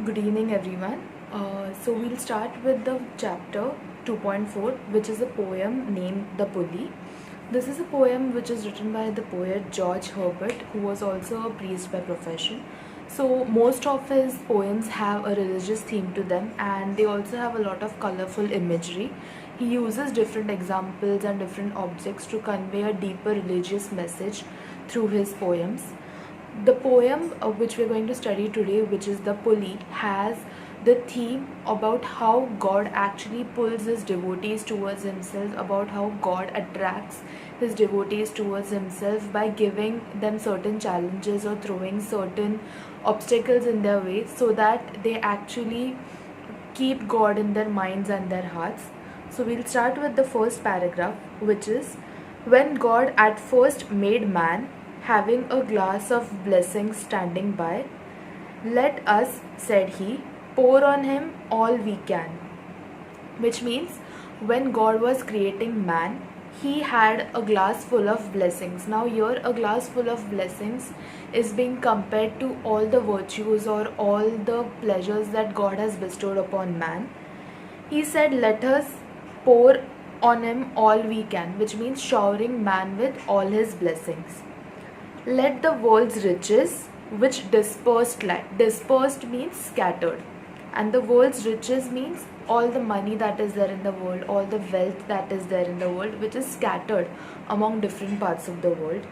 Good evening, everyone. So we'll start with the chapter 2.4, which is a poem named The Pulley. This is a poem which is written by the poet George Herbert, who was also a priest by profession. So most of his poems have a religious theme to them, and they also have a lot of colorful imagery. He uses different examples and different objects to convey a deeper religious message through his poems. The poem which we're going to study today, which is The Pulley, has the theme about how God actually pulls his devotees towards himself, about how God attracts his devotees towards himself by giving them certain challenges or throwing certain obstacles in their way so that they actually keep God in their minds and their hearts. So we'll start with the first paragraph, which is: When God at first made man, having a glass of blessings standing by, let us, said he, pour on him all we can. Which means, when God was creating man, he had a glass full of blessings. Now, here, a glass full of blessings is being compared to all the virtues or all the pleasures that God has bestowed upon man. He said, let us pour on him all we can, which means showering man with all his blessings. Let the world's riches, which dispersed means scattered, and the world's riches means all the money that is there in the world, all the wealth that is there in the world, which is scattered among different parts of the world,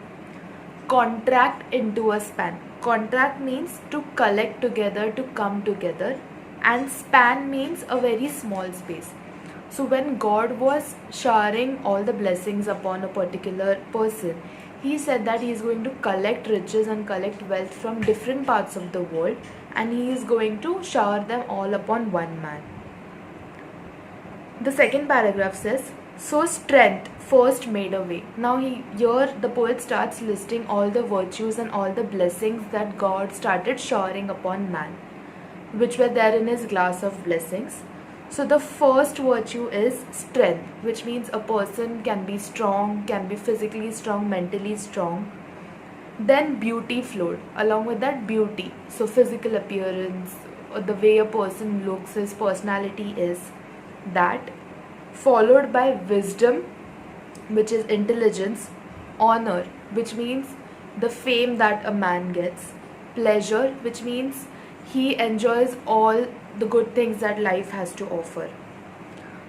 contract into a span. Contract means to collect together, to come together, and span means a very small space. So when God was showering all the blessings upon a particular person, he said that he is going to collect riches and collect wealth from different parts of the world, and he is going to shower them all upon one man. The second paragraph says, so strength first made a way. Now here the poet starts listing all the virtues and all the blessings that God started showering upon man, which were there in his glass of blessings. So the first virtue is strength, which means a person can be strong, can be physically strong, mentally strong. Then beauty flowed. Along with that, beauty. So physical appearance, or the way a person looks, his personality is that. Followed by wisdom, which is intelligence. Honor, which means the fame that a man gets. Pleasure, which means he enjoys all the good things that life has to offer.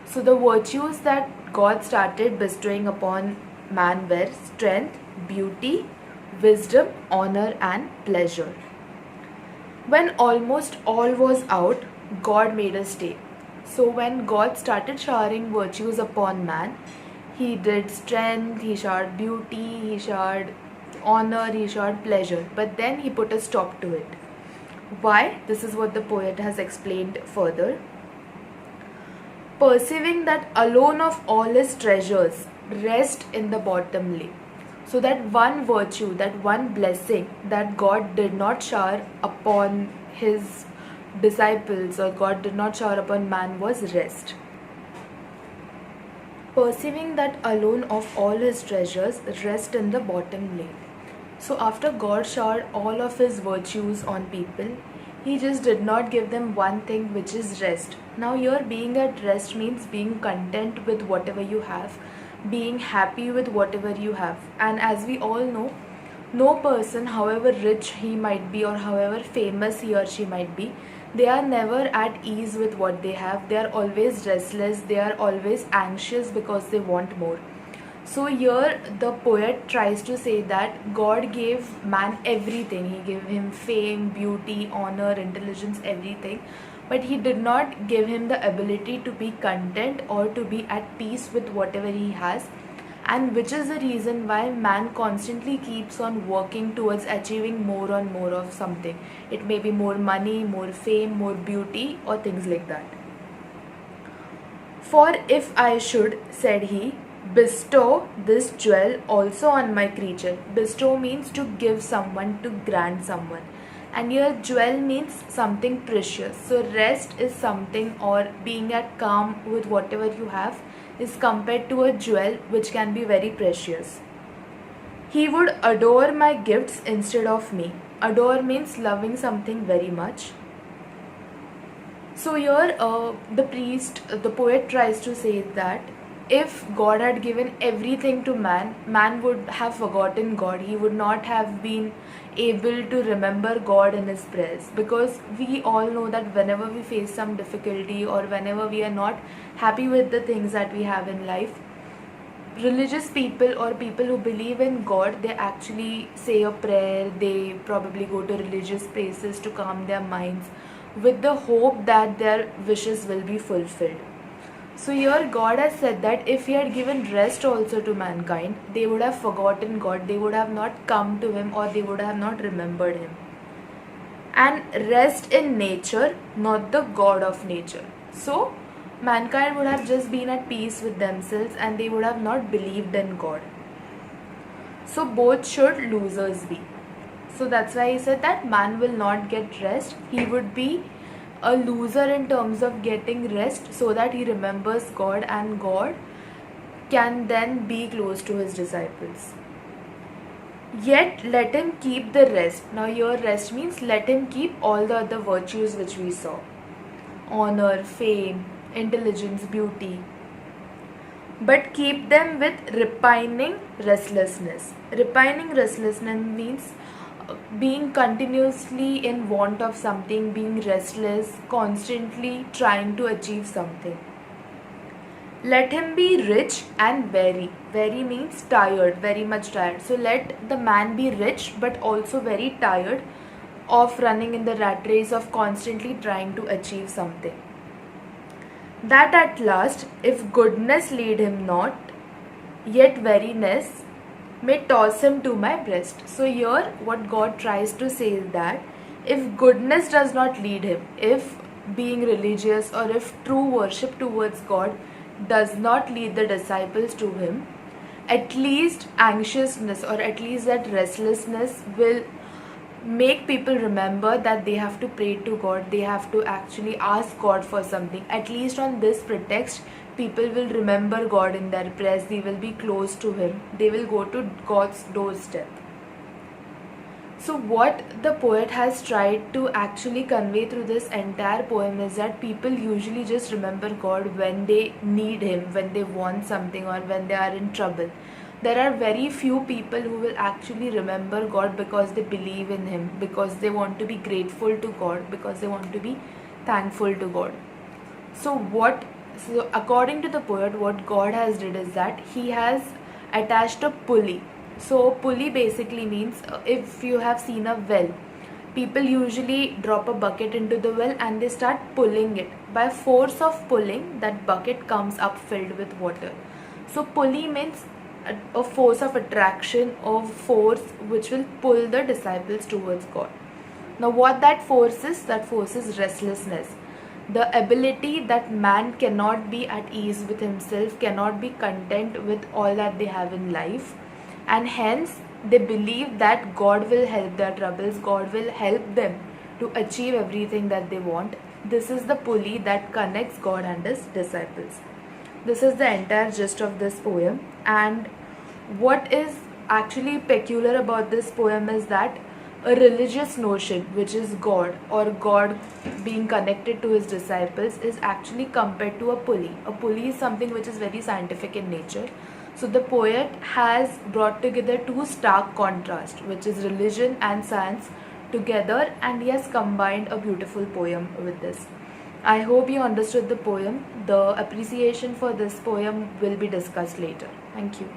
So the virtues that God started bestowing upon man were strength, beauty, wisdom, honor, and pleasure. When almost all was out, God made a stay. So when God started showering virtues upon man, he did strength, he showered beauty, he showered honor, he showered pleasure, but then he put a stop to it. Why? This is what the poet has explained further. Perceiving that alone of all his treasures rest in the bottom lay. So that one virtue, that one blessing that God did not shower upon his disciples, or God did not shower upon man, was rest. Perceiving that alone of all his treasures rest in the bottom lay. So after God showered all of his virtues on people, he just did not give them one thing, which is rest. Now here, being at rest means being content with whatever you have, being happy with whatever you have. And as we all know, no person, however rich he might be or however famous he or she might be, they are never at ease with what they have. They are always restless, they are always anxious because they want more. So here the poet tries to say that God gave man everything. He gave him fame, beauty, honor, intelligence, everything. But he did not give him the ability to be content or to be at peace with whatever he has. And which is the reason why man constantly keeps on working towards achieving more and more of something. It may be more money, more fame, more beauty, or things like that. For if I should, said he, bestow this jewel also on my creature. Bestow means to give someone, to grant someone. And here jewel means something precious. So rest is something, or being at calm with whatever you have, is compared to a jewel which can be very precious. He would adore my gifts instead of me. Adore means loving something very much. So here, the poet tries to say that if God had given everything to man, man would have forgotten God. He would not have been able to remember God in his prayers. Because we all know that whenever we face some difficulty or whenever we are not happy with the things that we have in life, religious people or people who believe in God, they actually say a prayer, they probably go to religious places to calm their minds with the hope that their wishes will be fulfilled. So here God has said that if he had given rest also to mankind, they would have forgotten God, they would have not come to him, or they would have not remembered him. And rest in nature, not the God of nature. So mankind would have just been at peace with themselves and they would have not believed in God. So both should losers be. So that's why he said that man will not get rest. He would be a loser in terms of getting rest so that he remembers God and God can then be close to his disciples. Yet let him keep the rest. Now here rest means let him keep all the other virtues which we saw. Honor, fame, intelligence, beauty. But keep them with repining restlessness. Repining restlessness means being continuously in want of something, being restless, constantly trying to achieve something. Let him be rich and very. Very means tired, very much tired. So let the man be rich but also very tired of running in the rat race of constantly trying to achieve something. That at last, if goodness lead him not, yet weariness may toss him to my breast. So here what God tries to say is that if goodness does not lead him, if being religious or if true worship towards God does not lead the disciples to him, at least anxiousness or at least that restlessness will make people remember that they have to pray to God, they have to actually ask God for something. At least on this pretext, people will remember God in their prayers, they will be close to him, they will go to God's doorstep. So what the poet has tried to actually convey through this entire poem is that people usually just remember God when they need him, when they want something or when they are in trouble. There are very few people who will actually remember God because they believe in him, because they want to be grateful to God, because they want to be thankful to God. So according to the poet, what God has did is that he has attached a pulley. So pulley basically means if you have seen a well, people usually drop a bucket into the well and they start pulling it. By force of pulling, that bucket comes up filled with water. So pulley means a force of attraction, of force which will pull the disciples towards God. Now what that force is restlessness. The ability that man cannot be at ease with himself, cannot be content with all that they have in life, and hence they believe that God will help their troubles, God will help them to achieve everything that they want. This is the pulley that connects God and his disciples. This is the entire gist of this poem, and what is actually peculiar about this poem is that a religious notion, which is God or God being connected to his disciples, is actually compared to a pulley. A pulley is something which is very scientific in nature. So the poet has brought together two stark contrasts, which is religion and science together, and he has combined a beautiful poem with this. I hope you understood the poem. The appreciation for this poem will be discussed later. Thank you.